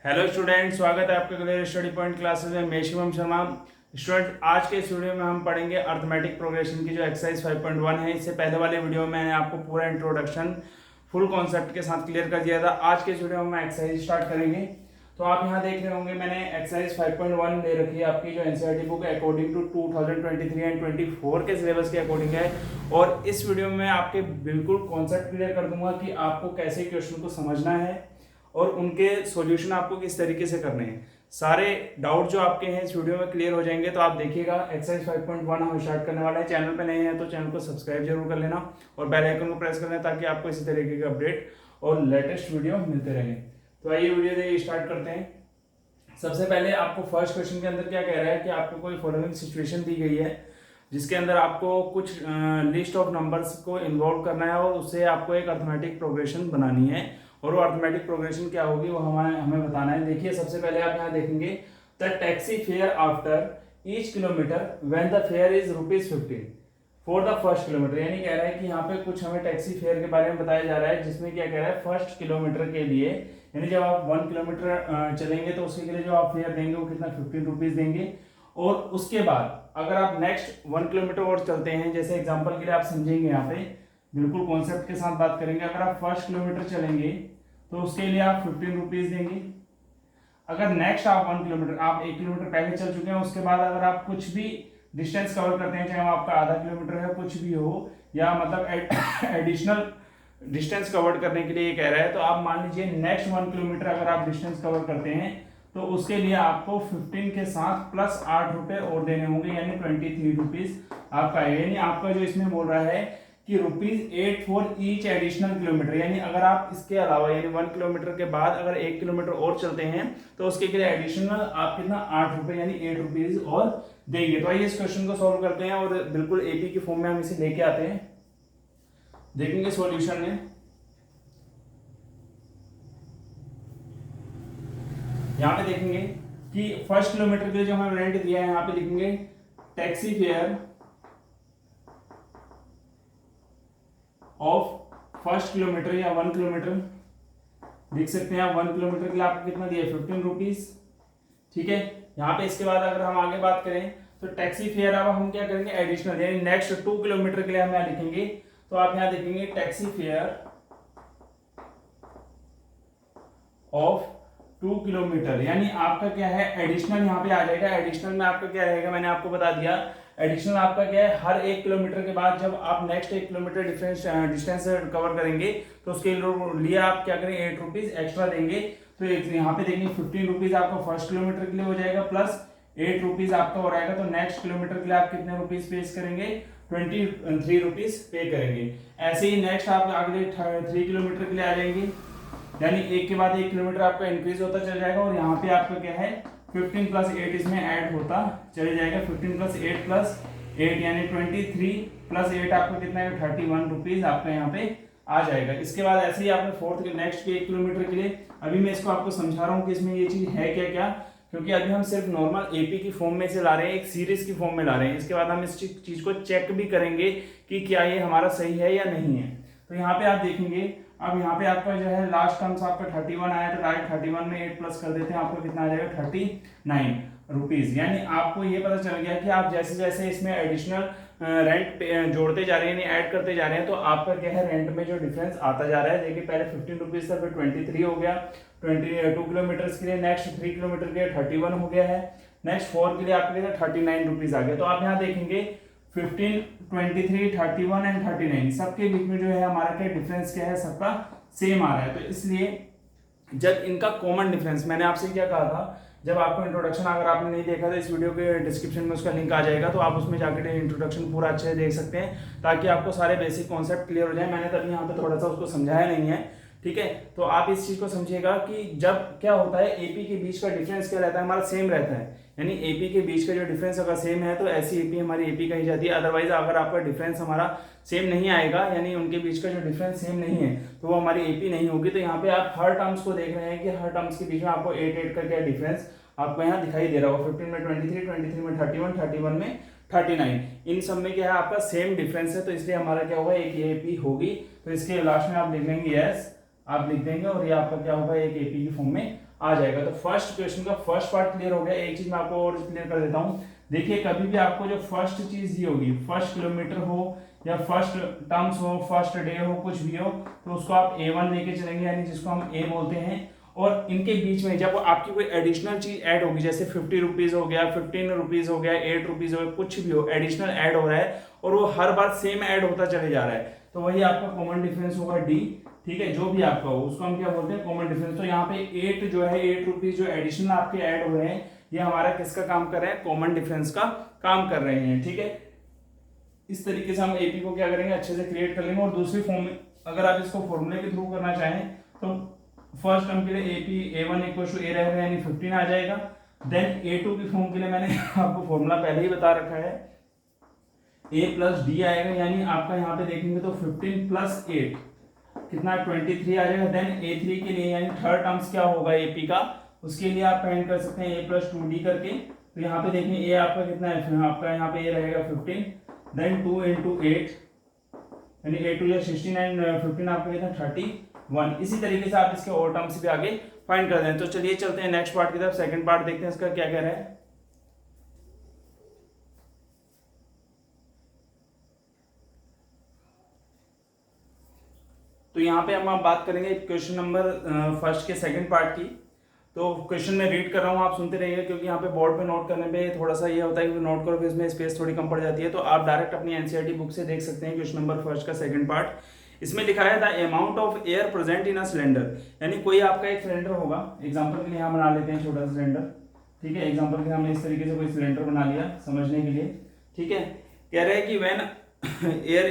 Hello student, स्वागत है आपके क्लियर स्टडी पॉइंट क्लासेस में। मैं शिवम शर्मा। स्टूडेंट, आज के इस वीडियो में हम पढ़ेंगे अर्थमेटिक प्रोग्रेशन की जो एक्सरसाइज 5.1 है। इससे पहले वाले वीडियो में मैंने आपको पूरा इंट्रोडक्शन फुल कॉन्सेप्ट के साथ क्लियर कर दिया था। आज के इस वीडियो में हम एक्सरसाइज स्टार्ट करेंगे। तो आप यहाँ देख रहे होंगे मैंने एक्सरसाइज 5.1 ले रखी है आपकी जो NCERT book according to 2023 and 24 के सिलेबस के अकॉर्डिंग है। और इस वीडियो में आपके बिल्कुल कॉन्सेप्ट क्लियर कर दूंगा कि आपको कैसे क्वेश्चन को समझना है और उनके सॉल्यूशन आपको किस तरीके से करने हैं। सारे डाउट जो आपके हैं इस वीडियो में क्लियर हो जाएंगे। तो आप देखिएगा एक्सरसाइज 5.1 हम स्टार्ट करने वाले हैं। चैनल पे नए हैं तो चैनल को सब्सक्राइब जरूर कर लेना और बेल आइकन को प्रेस कर लेना ताकि आपको इसी तरीके के अपडेट और लेटेस्ट वीडियो मिलते रहें। तो आइए वीडियो देखिए, स्टार्ट करते हैं। सबसे पहले आपको फर्स्ट क्वेश्चन के अंदर क्या कह रहा है कि आपको कोई फॉलोइंग सिचुएशन दी गई है जिसके अंदर आपको कुछ लिस्ट ऑफ नंबर्स को इन्वॉल्व करना है और उससे आपको एक अर्थमेटिक प्रोग्रेशन बनानी है। और वो अर्थमेटिक प्रोग्रेशन क्या होगी वो हमें बताना है। देखिए, सबसे पहले आप यहाँ देखेंगे the taxi fare after each kilometre when the fair is ₹15 for the first kilometre. यानी कह रहा है कि यहाँ पे कुछ हमें टैक्सी फेयर के बारे में बताया जा रहा है जिसमें क्या कह रहा है फर्स्ट किलोमीटर के लिए, यानी जब आप 1 किलोमीटर चलेंगे तो उसके लिए जो आप फेयर देंगे वो कितना ₹15 देंगे। और उसके बाद अगर आप नेक्स्ट 1 किलोमीटर और चलते हैं, जैसे एग्जाम्पल के लिए आप समझेंगे, यहाँ पे बिल्कुल कॉन्सेप्ट के साथ बात करेंगे। अगर आप फर्स्ट किलोमीटर चलेंगे तो उसके लिए आप ₹15 देंगे। अगर नेक्स्ट आप 1 किलोमीटर, आप 1 किलोमीटर पहले चल चुके हैं, उसके बाद अगर आप कुछ भी डिस्टेंस कवर करते हैं, चाहे वो आपका आधा किलोमीटर है, कुछ भी हो, या मतलब एडिशनल डिस्टेंस कवर करने के लिए ये कह रहा है, तो आप मान लीजिए नेक्स्ट 1 किलोमीटर अगर आप डिस्टेंस कवर करते हैं तो उसके लिए आपको 15 के साथ प्लस ₹8 और देने होंगे, यानी ₹23 आपका है। यानी आपका जो इसमें बोल रहा है कि ₹8 फॉर ईच एडिशनल किलोमीटर, यानी अगर आप इसके अलावा यानी 1 किलोमीटर के बाद अगर 1 किलोमीटर और चलते हैं तो उसके लिए एडिशनल आप कितना ₹8 यानी ₹8 और देंगे। तो आइए इस क्वेश्चन को सॉल्व करते हैं और बिल्कुल एपी की फॉर्म में हम इसे लेके आते हैं, देखेंगे सॉल्यूशन में। यहाँ पे देखेंगे कि फर्स्ट किलोमीटर के लिए जो हमें रेंट दिया है, यहाँ पे लिखेंगे taxi fare of first kilometre या 1 किलोमीटर। देख सकते हैं आप 1 किलोमीटर के लिए आपको कितना दिया है ₹15। ठीक है, यहाँ पे इसके बाद अगर हम आगे बात करें तो टैक्सी फेयर अब हम क्या करेंगे एडिशनल, यानी नेक्स्ट 2 किलोमीटर के लिए हम यहाँ लिखेंगे। तो आप यहाँ देखेंगे टैक्सी फेयर ऑफ 2 किलोमीटर, यानी आपका क्या है एडिशनल यहाँ पे आ जाएगा। एडिशनल में आपका क्या रहेगा, मैंने आपको बता दिया। एडिशनल आपका क्या है, हर 1 किलोमीटर के बाद जब आप नेक्स्ट 1 किलोमीटर डिस्टेंस कवर करेंगे तो उसके लिए आप क्या करेंगे ₹8 एक्स्ट्रा देंगे। तो यहाँ पे देखेंगे ₹15 आपका फर्स्ट किलोमीटर के लिए हो जाएगा, प्लस ₹8 आपका हो जाएगा। तो नेक्स्ट किलोमीटर के लिए आप कितने रुपीज पे करेंगे, ₹23 पे करेंगे। ऐसे ही नेक्स्ट आप अगले 3 किलोमीटर के लिए आ जाएंगे, यानी एक के बाद 1 किलोमीटर आपका इंक्रीज होता चल जाएगा। और यहाँ पे आपका क्या है 15 प्लस 8 इसमें ऐड होता चले जाएगा। 15 प्लस 8 प्लस 8 यानी 23 प्लस 8 आपको कितना है ₹31 आपका यहाँ पे आ जाएगा। इसके बाद ऐसे ही आपने फोर्थ नेक्स्ट के 1 किलोमीटर के लिए, अभी मैं इसको आपको समझा रहा हूँ कि इसमें ये चीज है क्या क्या, क्योंकि अभी हम सिर्फ नॉर्मल एपी की फॉर्म में से ला रहे हैं, एक सीरीज की फॉर्म में ला रहे हैं। इसके बाद हम इस चीज को चेक भी करेंगे कि क्या ये हमारा सही है या नहीं है। तो यहाँ पे आप देखेंगे, अब यहाँ पे आपका जो है लास्ट टर्म्स आपका 31 आया, तो डायरेक्ट 31 में 8 प्लस कर देते हैं, आपको कितना आ जाएगा ₹39। यानी आपको ये पता चल गया कि आप जैसे जैसे इसमें एडिशनल रेंट जोड़ते जा रहे हैं, यानी ऐड करते जा रहे हैं, तो आपका क्या है रेंट में जो डिफरेंस आता जा रहा है। देखिए पहले ₹15 था, फिर 23 हो गया 2 किलोमीटर के लिए, नेक्स्ट 3 किलोमीटर के लिए 31 हो गया है, नेक्स्ट 4 के लिए आपके लिए ₹39 आ गया। तो आप यहाँ देखेंगे 15, 23, 31 एंड 39 सबके बीच में जो है हमारा क्या डिफरेंस क्या है, सबका सेम आ रहा है। तो इसलिए जब इनका कॉमन डिफरेंस, मैंने आपसे क्या कहा था, जब आपको इंट्रोडक्शन अगर आपने नहीं देखा तो इस वीडियो के डिस्क्रिप्शन में उसका लिंक आ जाएगा, तो आप उसमें जाकर इंट्रोडक्शन पूरा अच्छे से देख सकते हैं ताकि आपको सारे बेसिक कॉन्सेप्ट क्लियर हो जाए। मैंने तभी यहाँ पे थोड़ा सा उसको समझाया नहीं है, ठीक है। तो आप इस चीज को समझिएगा कि जब क्या होता है एपी के बीच का डिफरेंस क्या रहता है, हमारा सेम रहता है, यानी एपी के बीच का जो डिफरेंस अगर सेम है तो ऐसी एपी हमारी एपी कही जाती है। अदरवाइज अगर आपका डिफरेंस हमारा सेम नहीं आएगा, यानी उनके बीच का जो डिफरेंस सेम नहीं है, तो वो हमारी एपी नहीं होगी। तो यहाँ पे आप हर टर्म्स को देख रहे हैं कि हर टर्म्स के बीच में आपको 8 का क्या डिफरेंस आपको यहाँ दिखाई दे रहा होगा। 15 में 23, 23 में 31, 31 में 39, इन सब में क्या है आपका सेम डिफरेंस है, तो इसलिए हमारा क्या होगा एक एपी होगी। तो इसके लास्ट में आप लिख लेंगे यस आप लिख देंगे और ये आपका क्या होगा, एक एपी की फॉर्म में आ जाएगा। तो फर्स्ट क्वेश्चन का फर्स्ट पार्ट क्लियर हो गया। एक चीज मैं आपको और क्लियर कर देता हूँ, देखिए कभी भी आपको जो फर्स्ट चीज दी होगी, फर्स्ट किलोमीटर हो या फर्स्ट टर्म्स हो, फर्स्ट डे हो, कुछ भी हो, तो उसको आप A1 लेके चलेंगे, यानी जिसको हम ए बोलते हैं। और इनके बीच में जब आपकी कोई एडिशनल चीज ऐड होगी, जैसे 50 रुपीज हो गया, 15 रुपीज हो गया, 8 रुपीज हो गया, कुछ भी हो एडिशनल ऐड हो रहा है और वो हर बार सेम ऐड होता चले जा रहा है, तो वही आपका कॉमन डिफरेंस होगा डी। ठीक है, जो भी आपका हो उसको हम क्या बोलते हैं, कॉमन डिफरेंस। तो यहाँ पे 8 जो है, 8 रुपीज जो एडिशनल आपके ऐड हो रहे हैं, ये हमारा किसका काम कर रहे हैं, कॉमन डिफरेंस का काम कर रहे हैं। ठीक है, इस तरीके से हम एपी को क्या करेंगे, अच्छे से क्रिएट कर लेंगे। और दूसरी फॉर्म में अगर आप इसको फॉर्मूले के थ्रू करना चाहें तो फर्स्ट टर्म के लिए एपी A1 इक्वल टू ए रहेगा, यानी 15 आ जाएगा। देन A2 की फॉर्म के लिए मैंने आपको फॉर्मूला पहले ही बता रखा है, a प्लस डी आएगा, यानी आपका यहाँ पे देखेंगे तो 15 प्लस 8 कितना 23 आ जाएगा। देन A3 के लिए यानी थर्ड टर्म्स क्या होगा एपी का, उसके लिए आप फाइंड कर सकते हैं a प्लस 2d करके। तो यहाँ पे देखिए a आपका कितना है, आपका यहाँ पे a रहेगा 15, देन 2 इंटू 8 यानी 8 टू 16 एंड 15 आपका कितना 31। इसी तरीके से आप इसके और टर्म्स भी आगे फाइंड कर दें। तो चलिए चलते हैं नेक्स्ट पार्ट की तरफ, सेकंड पार्ट देखते हैं इसका क्या कह रहा है। तो यहाँ पे हम बात करेंगे क्वेश्चन नंबर फर्स्ट के सेकंड पार्ट की। तो क्वेश्चन में रीड कर रहा हूँ, आप सुनते रहिए, क्योंकि यहाँ पे बोर्ड पे नोट करने पे थोड़ा सा ये होता है कि नोट करो, फिर इसमें स्पेस थोड़ी कम पड़ जाती है। तो आप डायरेक्ट अपनी एनसीईआरटी बुक से देख सकते हैं क्वेश्चन नंबर फर्स्ट का सेकंड पार्ट। इसमें लिखा है the amount of air present in a cylinder, यानी कोई आपका एक सिलेंडर होगा, एग्जाम्पल के लिए यहाँ बना लेते हैं छोटा सा सिलेंडर। ठीक है, एग्जाम्पल के लिए हमने इस तरीके से कोई सिलेंडर बना लिया समझने के लिए। ठीक है, कह रहे हैं कि when air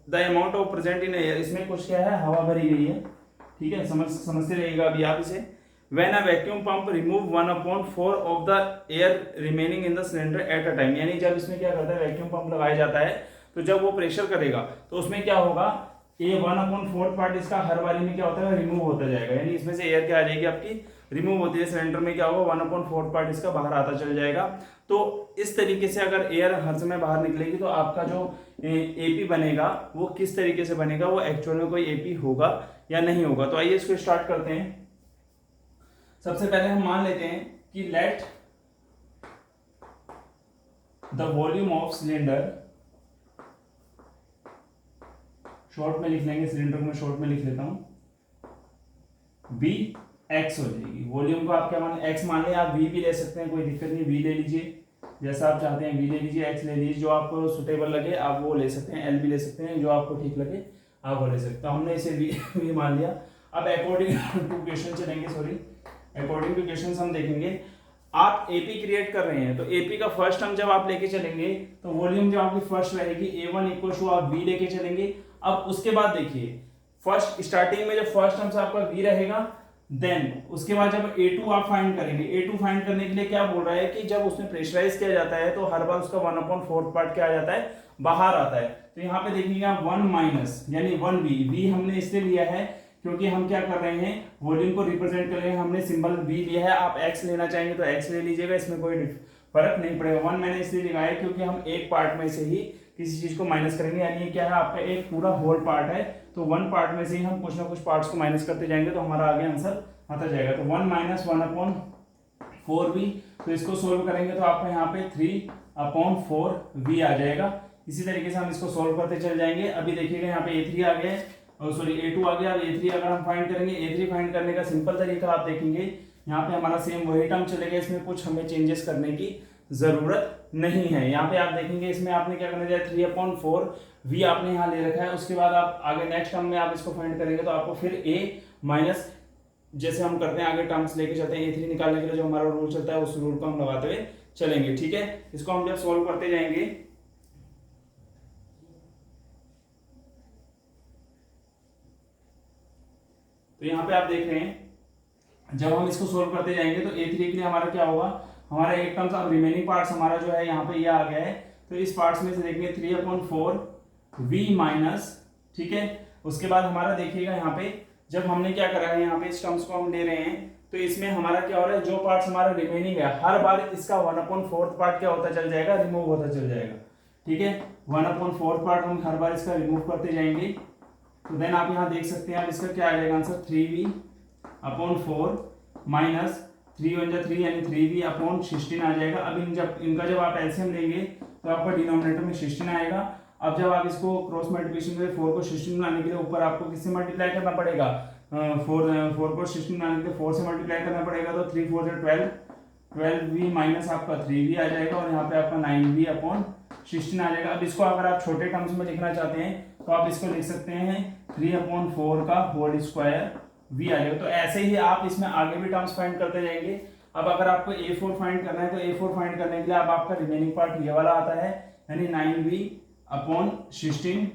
the amount of present in air, इसमें कुछ क्या है, हवा भरी गई है। ठीक है, समझते रहिएगा अभी आप इसे। When a vacuum pump remove 1/4 of the air remaining in the cylinder at a time, यानी जब इसमें क्या करता है, वैक्यूम पंप लगाया जाता है, तो जब वो प्रेशर करेगा तो उसमें क्या होगा, ये 1/4 पार्ट इसका हर बारी में क्या होता है, रिमूव होता जाएगा, यानी इसमें से एयर क्या आ जाएगी आपकी, रिमूव होती है। सिलेंडर में क्या होगा, 1/4 पार्ट इसका बाहर आता चल जाएगा। तो इस तरीके से अगर एयर हर समय बाहर निकलेगी तो आपका जो एपी बनेगा वो किस तरीके से बनेगा, वो एक्चुअल में कोई एपी होगा या नहीं होगा। तो आइए इसको स्टार्ट करते हैं। सबसे पहले हम मान लेते हैं कि let the volume of cylinder, short में लिख लेंगे, सिलेंडर को मैं शॉर्ट में लिख लेता हूं, बी एक्स हो जाएगी। वॉल्यूम को आप क्या मान, एक्स मान लें, आप वी भी ले सकते हैं, कोई दिक्कत नहीं, वी ले लीजिए, जैसा आप चाहते हैं वी ले लीजिए, एक्स ले लीजिए, जो आपको सुटेबल लगे आप वो ले सकते हैं, एल भी ले सकते हैं, जो आपको ठीक लगे आप वो ले सकते हैं। तो हमने इसे वी मान लिया। अब अकॉर्डिंग टू क्वेश्चन चलेंगे, सॉरी अकॉर्डिंग टू क्वेश्चन हम देखेंगे। आप एपी क्रिएट कर रहे हैं तो एपी का फर्स्ट टर्म जब आप लेके चलेंगे तो वॉल्यूम जो आपकी फर्स्ट रहेगी A1 इक्वल टू आप वी लेके चलेंगे। अब उसके बाद देखिए फर्स्ट स्टार्टिंग में जब फर्स्ट टर्म से आपका वी रहेगा, देन उसके बाद जब A2 आप फाइंड करेंगे, A2 फाइंड करने के लिए क्या बोल रहा है कि जब उसमें प्रेशराइज किया जाता है तो हर बार उसका 1/4 पार्ट क्या आ जाता है, बाहर आता है। तो यहाँ पे देखिएगा 1 माइनस यानी 1v, v हमने इसलिए लिया है क्योंकि हम क्या कर रहे हैं, वॉल्यूम को रिप्रेजेंट कर रहे हैं, हमने सिंबल v लिया है। आप x लेना चाहेंगे तो x ले लीजिएगा, इसमें कोई फर्क नहीं पड़ेगा। 1 मैंने इसलिए लगाया क्योंकि हम एक पार्ट में से ही किसी चीज को माइनस करेंगे, यानी ये क्या है, आपका एक पूरा होल पार्ट है, तो 1 पार्ट में से ही हम कुछ ना कुछ पार्ट्स को माइनस करते जाएंगे तो हमारा आगे आंसर आता जाएगा। तो 1 माइनस 1/4v, तो इसको सोल्व करेंगे तो आपको यहाँ पे 3/4v आ जाएगा। इसी तरीके से हम इसको सोल्व करते चल जाएंगे। अभी देखिएगा यहाँ पे A3 आ गया है, और सॉरी A2 आ गया। अब A3 अगर हम फाइंड करेंगे, A3 फाइंड करने का सिंपल तरीका आप देखेंगे, यहाँ पे हमारा सेम वही टर्म चलेगा, इसमें कुछ हमें चेंजेस करने की जरूरत नहीं है। यहाँ पे आप देखेंगे इसमें आपने क्या करना है, 3/4v आपने यहाँ ले रखा है। उसके बाद आप आगे नेक्स्ट टर्म में आप इसको फाइंड करेंगे तो आपको फिर a माइनस, जैसे हम करते हैं आगे टर्म्स लेके चलते हैं, A3 निकालने के लिए जो हमारा रूल चलता है उस रूल को हम लगाते हुए चलेंगे। ठीक है, इसको हम जब सोल्व करते जाएंगे तो यहाँ पे आप देख रहे हैं जब हम इसको सोल्व करते जाएंगे तो A3 के लिए हमारा क्या होगा, हमारा एक टर्म्स अब रिमेनिंग पार्ट्स हमारा जो है यहाँ पे ये आ गया है, तो इस पार्ट्स में से देखेंगे 3/4v माइनस, ठीक है। उसके बाद हमारा देखिएगा यहाँ पे जब हमने क्या करा है, यहाँ पे इस टर्म्स को हम ले रहे हैं तो इसमें हमारा क्या हो रहा है, जो पार्ट्स हमारा रिमेनिंग है हर बार इसका 1/4 पार्ट क्या होता चल जाएगा, रिमूव होता चल जाएगा। ठीक है, 1/4 पार्ट हम हर बार इसका रिमूव करते जाएंगे। तो देन आप यहाँ देख सकते हैं, अब इसका क्या आ जाएगा आंसर 3v/4 माइनस 3 यानी 3v/16 आ जाएगा। अब इनका जब आप एलसीएम लेंगे तो आपका डिनोमिनेटर में 16 आएगा। अब जब आप इसको क्रॉस मल्टीप्लिकेशन करें 4 को 16 लाने के लिए ऊपर आपको किससे मल्टीप्लाई करना पड़ेगा, 4 को 16 लाने के लिए 4 से मल्टीप्लाई करना पड़ेगा। तो 3 4 12 12v माइनस आपका 3v आ जाएगा और यहाँ पे आपका 9v/16 आ जाएगा। अब इसको अगर आप छोटे टर्म्स में लिखना चाहते हैं तो आप इसको लिख सकते हैं 3/4 का होल स्क्वायर v आ जाएगा। तो ऐसे ही आप इसमें आगे भी टर्म्स फाइंड करते जाएंगे। अब अगर आपको a4 फाइंड करना है तो a4 फाइंड करने के लिए अब आपका रिमेनिंग पार्ट ये वाला आता है, यानी 9v/16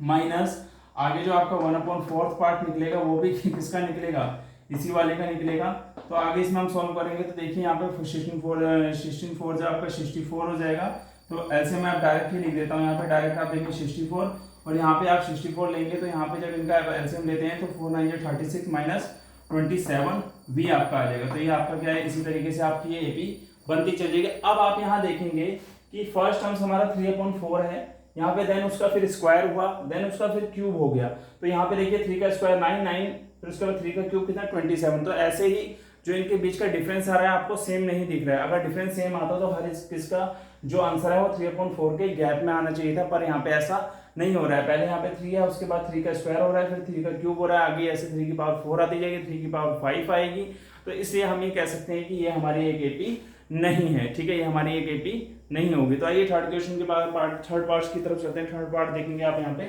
माइनस आगे जो आपका 1/4 पार्ट निकलेगा वो भी किसका निकलेगा, इसी वाले का निकलेगा। तो आगे इसमें हम सॉल्व करेंगे तो देखिए यहाँ पे 16 4 से आपका 64 हो जाएगा। तो ऐसे में आप डायरेक्ट ही लिख देता हूँ, यहाँ पे डायरेक्ट आप देखेंगे 64 और यहाँ पे आप 64 लेंगे तो यहाँ पे जब इनका एलसीएम लेते हैं तो 4 9 36 माइनस 27v आपका आ जाएगा। तो ये आपका क्या है, इसी तरीके से आपकी ये एपी बनती चल जाएगी। अब आप यहाँ देखेंगे कि फर्स्ट टर्म्स हमारा 3/4 है यहाँ पे, देन उसका फिर स्क्वायर हुआ, देन उसका फिर क्यूब हो गया। तो यहाँ पे देखिए 3 का स्क्वायर 9 फिर उसके बाद 3 का क्यूब कितना 27। तो ऐसे ही जो इनके बीच का डिफरेंस आ रहा है आपको सेम नहीं दिख रहा है। अगर डिफरेंस सेम आता तो हर किसका जो आंसर है वो 3/4 के गैप में आना चाहिए था, पर यहाँ पे ऐसा नहीं हो रहा है। पहले यहाँ पे 3 है, उसके बाद 3 का स्क्वायर हो रहा है, फिर 3 का क्यूब हो रहा है, आगे ऐसे 3 की पावर 4 आती जाएगी, 3 की पावर 5 आएगी। तो इसलिए हम ये कह सकते हैं कि ये हमारी एक एपी नहीं है, ठीक है, ये हमारी एक एपी नहीं होगी। तो आइए थर्ड क्वेश्चन के बाद थर्ड पार्ट की तरफ चलते हैं। थर्ड पार्ट देखेंगे आप यहाँ पे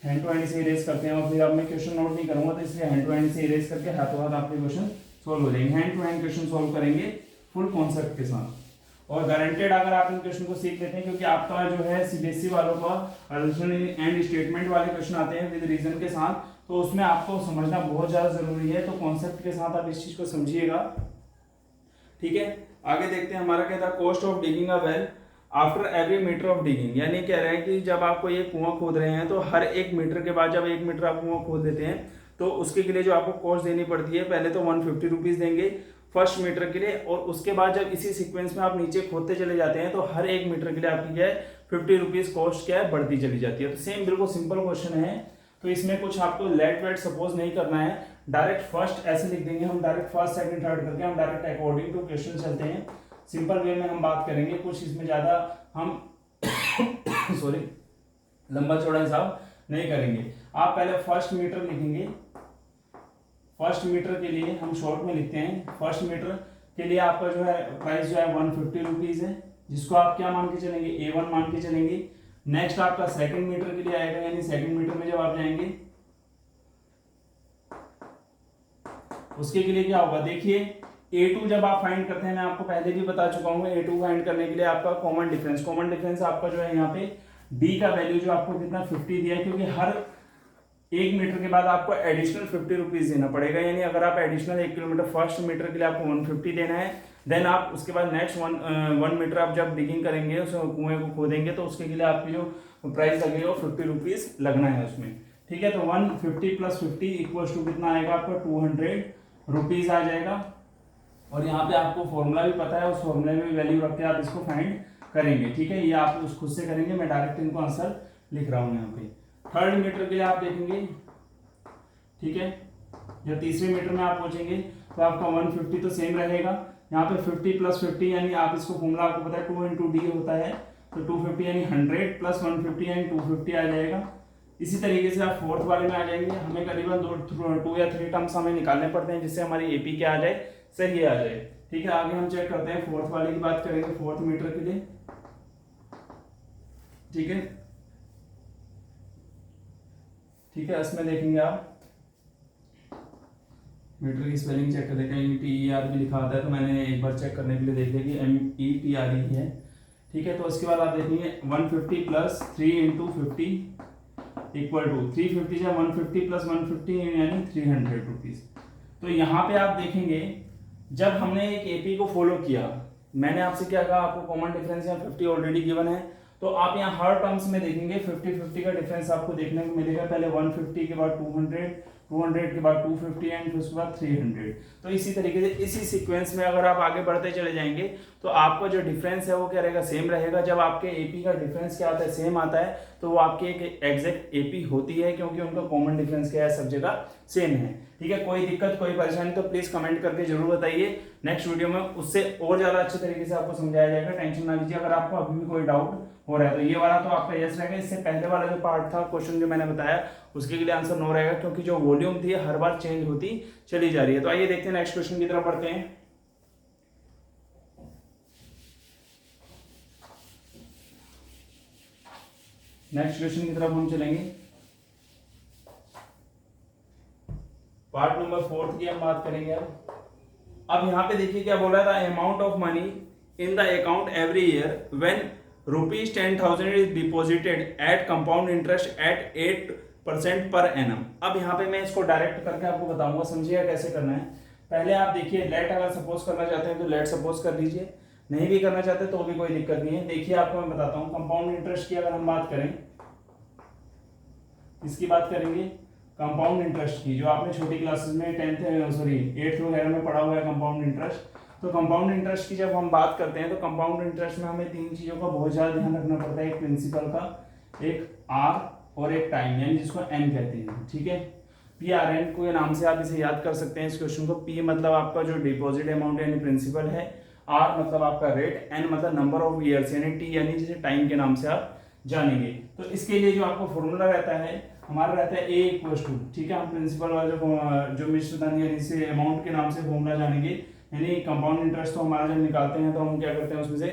हैंड टू हैंड से इरेज करते हैं और फिर अब मैं क्वेश्चन नोट नहीं करूंगा, तो इसलिए हैंड टू हैंड से इरेज करके हाथों हाथ आपके क्वेश्चन सोल्व हो जाएंगे। Hand to hand question solve करेंगे फुल कॉन्सेप्ट के साथ और गारंटेड अगर आप इन क्वेश्चन को सीख लेते हैं, क्योंकि आपका जो है सीबीएसई वालों का अडिशन एंड स्टेटमेंट वाले क्वेश्चन आते हैं विद रीजन के साथ, तो उसमें आपको समझना बहुत ज्यादा जरूरी है। तो कॉन्सेप्ट के साथ आप इस चीज को समझिएगा, ठीक है। आगे देखते हैं हमारा क्या था, cost of digging a well after every metre of digging, यानी कह रहे हैं कि जब आपको ये कुआं खोद रहे हैं तो हर 1 मीटर के बाद जब 1 मीटर आप कुआं खोद देते हैं तो उसके लिए जो आपको कॉस्ट देनी पड़ती है, पहले तो 150 रुपीज देंगे फर्स्ट मीटर के लिए, और उसके बाद जब इसी सीक्वेंस में आप नीचे खोदते चले जाते हैं तो हर 1 मीटर के लिए आपकी क्या है 50 रुपीज कॉस्ट क्या है बढ़ती चली जाती है। तो सेम बिल्कुल सिंपल क्वेश्चन है, तो इसमें कुछ आपको लेट वेट सपोज नहीं करना है, डायरेक्ट फर्स्ट ऐसे लिख देंगे हम, डायरेक्ट फर्स्ट सेकंड थर्ड करके हम डायरेक्ट अकॉर्डिंग टू क्वेश्चन चलते हैं। सिंपल वे में हम बात करेंगे, कुछ इसमें ज्यादा हम सॉरी लंबा चौड़ा हिसाब नहीं करेंगे। आप पहले फर्स्ट मीटर लिखेंगे, फर्स्ट मीटर के लिए हम शॉर्ट में लिखते हैं, फर्स्ट मीटर के लिए आपका जो है प्राइस जो है 150 रुपीज है, जिसको आप क्या मान के चलेंगे A1 मान के चलेंगे। नेक्स्ट आपका सेकंड मीटर के लिए आएगा, यानी सेकंड मीटर में जब आप जाएंगे उसके के लिए क्या होगा, देखिए A2 जब आप फाइंड करते हैं, मैं आपको पहले भी बता चुका हूँ, A2 फाइंड करने के लिए आपका कॉमन डिफरेंस आपका जो है यहाँ पे D का वैल्यू जो आपको कितना 50 दिया है, क्योंकि हर 1 मीटर के बाद आपको एडिशनल 50 रुपीज देना पड़ेगा। यानी अगर आप एडिशनल 1 किलोमीटर फर्स्ट मीटर के लिए आपको 150 देना है, देन आप उसके बाद नेक्स्ट 1 मीटर आप जब डिगिंग करेंगे उस कुएं को खोदेंगे तो उसके लिए आपकी जो प्राइस लगेगा वो 50 रुपीज लगना है उसमें, ठीक है। तो 150 प्लस 50 इक्वल्स टू कितना आएगा आपका 200 रुपीज आ जाएगा। और यहाँ पे आपको फॉर्मूला भी पता है, उस फॉर्मूले में वैल्यू रख के आप इसको फाइंड करेंगे, ठीक है। ये आप खुद से करेंगे, मैं डायरेक्ट इनको आंसर लिख रहा हूँ यहाँ पे। थर्ड मीटर के लिए आप देखेंगे, ठीक है, जब तीसरे मीटर में आप पहुंचेंगे तो आपका 150 तो सेम रहेगा, यहाँ पे 50 प्लस 50 यानी आप इसको फॉर्मूला आपको पता है 2 इंटू डी होता है, तो 250 यानी 100 प्लस 150 यानी 250 आ जाएगा। इसी तरीके से आप फोर्थ वाले में आ जाएंगे, हमें करीबन 2 या 3 टर्म्स हमें निकालने पड़ते हैं जिससे हमारी एपी क्या आ जाए, सही आ जाए, ठीक है। आगे हम चेक करते हैं, फोर्थ वाले की बात करेंगे फोर्थ मीटर के लिए, ठीक है, ठीक है। इसमें देखेंगे आप मीटर की स्पेलिंग चेक कर देखें, METER भी लिखा आता है, तो मैंने एक बार चेक करने के लिए देख लिया कि METRE ही है, ठीक है। तो इसके बाद आप देखेंगे 150 प्लस 3 इंटू 50 इक्वल टू 350 या 150 प्लस 150 यानी 300 रुपीज। तो यहाँ पे आप देखेंगे जब हमने एक एपी को फॉलो किया, मैंने आपसे क्या कहा, आपको कॉमन डिफरेंस यहाँ 50 ऑलरेडी गिवन है, तो आप यहाँ हर टर्म्स में देखेंगे 50-50 का डिफरेंस आपको देखने को मिलेगा। पहले 150 के बाद 200, 200 के बाद 250 एंड फिर उसके बाद 300। तो इसी तरीके से इसी सीक्वेंस में अगर आप आगे बढ़ते चले जाएंगे तो आपका जो डिफरेंस है वो क्या रहेगा, सेम रहेगा। जब आपके एपी का डिफरेंस क्या आता है, सेम आता है, तो वो आपकी एक एग्जैक्ट एपी होती है, क्योंकि उनका कॉमन डिफरेंस क्या है, सब जगह सेम है। ठीक है, कोई दिक्कत कोई परेशानी तो प्लीज कमेंट करके जरूर बताइए। नेक्स्ट वीडियो में उससे और ज्यादा अच्छे तरीके से आपको समझाया जाएगा, टेंशन ना लीजिए। अगर आपको अभी भी कोई डाउट हो रहा है तो ये वाला तो आपका यस रहेगा। इससे पहले वाला जो पार्ट था क्वेश्चन जो मैंने बताया उसके लिए आंसर नो रहेगा, क्योंकि जो वॉल्यूम थी हर बार चेंज होती चली जा रही है। तो आइए देखते हैं नेक्स्ट क्वेश्चन की तरफ बढ़ते हैं। नेक्स्ट क्वेश्चन की तरफ हम चलेंगे। पार्ट नंबर 4 की हम बात करेंगे। अब यहाँ पे देखिए क्या बोल रहा था, amount of money in the account every year when ₹10,000 is deposited at compound interest at 8% per annum. अब यहाँ पे मैं इसको डायरेक्ट करके आपको बताऊंगा, समझिएगा कैसे करना है। पहले आप देखिए, लेट अगर सपोज करना चाहते हैं तो लेट सपोज कर लीजिए, नहीं भी करना चाहते तो भी कोई दिक्कत नहीं है। देखिए आपको मैं बताता हूँ, कंपाउंड इंटरेस्ट की अगर हम बात करें, इसकी बात करेंगे कंपाउंड इंटरेस्ट की, जो आपने छोटी क्लासेस में 8th वगैरह में पढ़ा हुआ है कंपाउंड इंटरेस्ट। तो कंपाउंड इंटरेस्ट की जब हम बात करते हैं तो कंपाउंड इंटरेस्ट में हमें 3 चीजों का बहुत ज्यादा ध्यान रखना पड़ता है, एक प्रिंसिपल का, एक आर और एक टाइम, यानी जिसको एन कहते हैं। ठीक है, PRN को नाम से आप इसे याद कर सकते हैं इस क्वेश्चन को। P मतलब आपका जो डिपॉजिट अमाउंट यानी प्रिंसिपल है, R मतलब आपका रेट, N मतलब नंबर ऑफ ईयर्स यानी T यानी जिसे टाइम के नाम से आप जानेंगे। तो इसके लिए जो आपको फॉर्मूला रहता है हमारा रहता है A इक्वल्स टू, ठीक है, हम प्रिंसिपल वाला जो मिश्रधन यानी से अमाउंट के नाम से फॉर्मूला जानेंगे, यानी कंपाउंड इंटरेस्ट तो हमारा जब निकालते हैं तो हम क्या करते हैं, उसमें से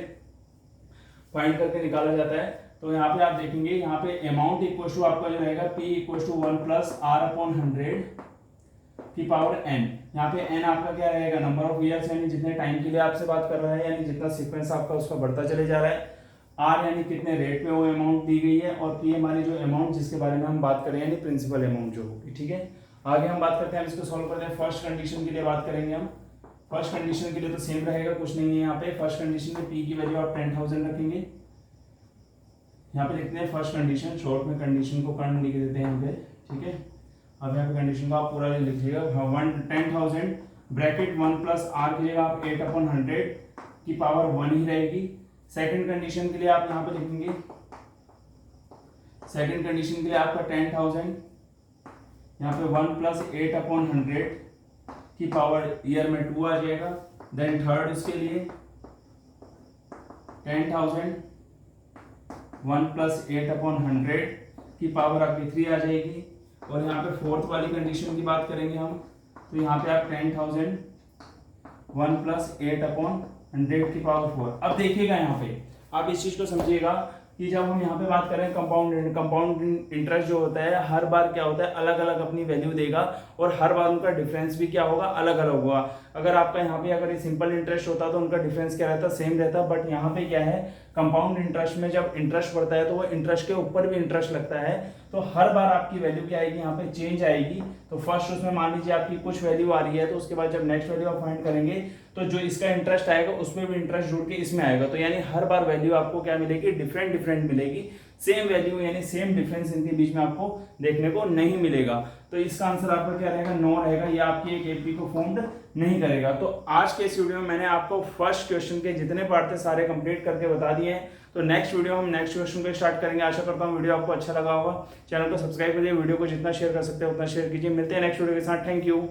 फाइंड करके निकाला जाता है। तो यहाँ पे आप देखेंगे, यहाँ पे अमाउंट इक्वल टू आपका जो रहेगा P equal to 1 plus R/100 की पावर n। यहाँ पे n आपका क्या रहेगा, नंबर ऑफ ईयर्स यानी जितने टाइम के लिए आपसे बात कर रहा है, यानी जितना सीक्वेंस आपका उसका बढ़ता चले जा रहा है। R यानी कितने रेट पे वो अमाउंट दी गई है, और P हमारी जो अमाउंट जिसके बारे में हम बात करें यानी प्रिंसिपल अमाउंट जो होगी। ठीक है, आगे हम बात करते हैं, हम इसको सॉल्व करते हैं। फर्स्ट कंडीशन के लिए बात करेंगे हम। फर्स्ट कंडीशन के लिए तो सेम रहेगा, कुछ नहीं है यहाँ पे। फर्स्ट कंडीशन में P की वैल्यू आप 10,000 रखेंगे। यहाँ पे लिखते हैं फर्स्ट कंडीशन, शॉर्ट में कंडीशन को कर्ण लिख देते हैं यहाँ पे। ठीक है, अब यहाँ पे कंडीशन को आप पूरा लिखिएगा। 10,000 ब्रैकेट 1 प्लस R की जगह आप 8/100 की पावर 1 ही रहेगी। सेकंड कंडीशन के लिए आप यहाँ पे लिखेंगे, सेकंड कंडीशन के लिए आपका 10,000 यहाँ पे 1 प्लस 8/100 की पावर ईयर में 2 आ जाएगा। देन थर्ड इसके लिए 10,000 1 प्लस 8/100 की पावर आपकी 3 आ जाएगी। और यहाँ पे फोर्थ वाली कंडीशन की बात करेंगे हम, तो यहाँ पे आप 10,000 1 प्लस 8/100 की पावर 4। अब देखिएगा यहाँ पे आप इस चीज को समझिएगा कि जब हम यहाँ पे बात करें कंपाउंड इंटरेस्ट जो होता है, हर बार क्या होता है, अलग अलग अपनी वैल्यू देगा, और हर बार उनका डिफरेंस भी क्या होगा, अलग अलग होगा। अगर आपका यहाँ पे अगर ये सिंपल इंटरेस्ट होता तो उनका डिफरेंस क्या रहता, सेम रहता। बट यहाँ पे क्या है, कंपाउंड इंटरेस्ट में जब इंटरेस्ट बढ़ता है तो वो इंटरेस्ट के ऊपर भी इंटरेस्ट लगता है, तो हर बार आपकी वैल्यू क्या आएगी, यहाँ पे चेंज आएगी। तो फर्स्ट उसमें मान लीजिए आपकी कुछ वैल्यू आ रही है, तो उसके बाद जब नेक्स्ट वैल्यू आप फाइंड करेंगे तो जो इसका इंटरेस्ट आएगा उसमें भी इंटरेस्ट जुड़ के इसमें आएगा। तो यानी हर बार वैल्यू आपको क्या मिलेगी, डिफरेंट मिलेगी। सेम वैल्यू यानी सेम डिफरेंस इनके बीच में आपको देखने को नहीं मिलेगा। तो इसका आंसर आपका क्या रहेगा, 9 रहेगा। ये आपकी एक एपी को फॉर्म्ड नहीं करेगा। तो आज के इस वीडियो में मैंने आपको फर्स्ट क्वेश्चन के जितने पार्ट थे सारे कंप्लीट करके बता दिए हैं। तो नेक्स्ट वीडियो हम नेक्स्ट क्वेश्चन को स्टार्ट करेंगे। आशा करता हूँ वीडियो आपको अच्छा लगा होगा। चैनल को सब्सक्राइब करिए, वीडियो को जितना शेयर कर सकते हैं उतना शेयर कीजिए। मिलते हैं नेक्स्ट वीडियो के साथ। Thank you.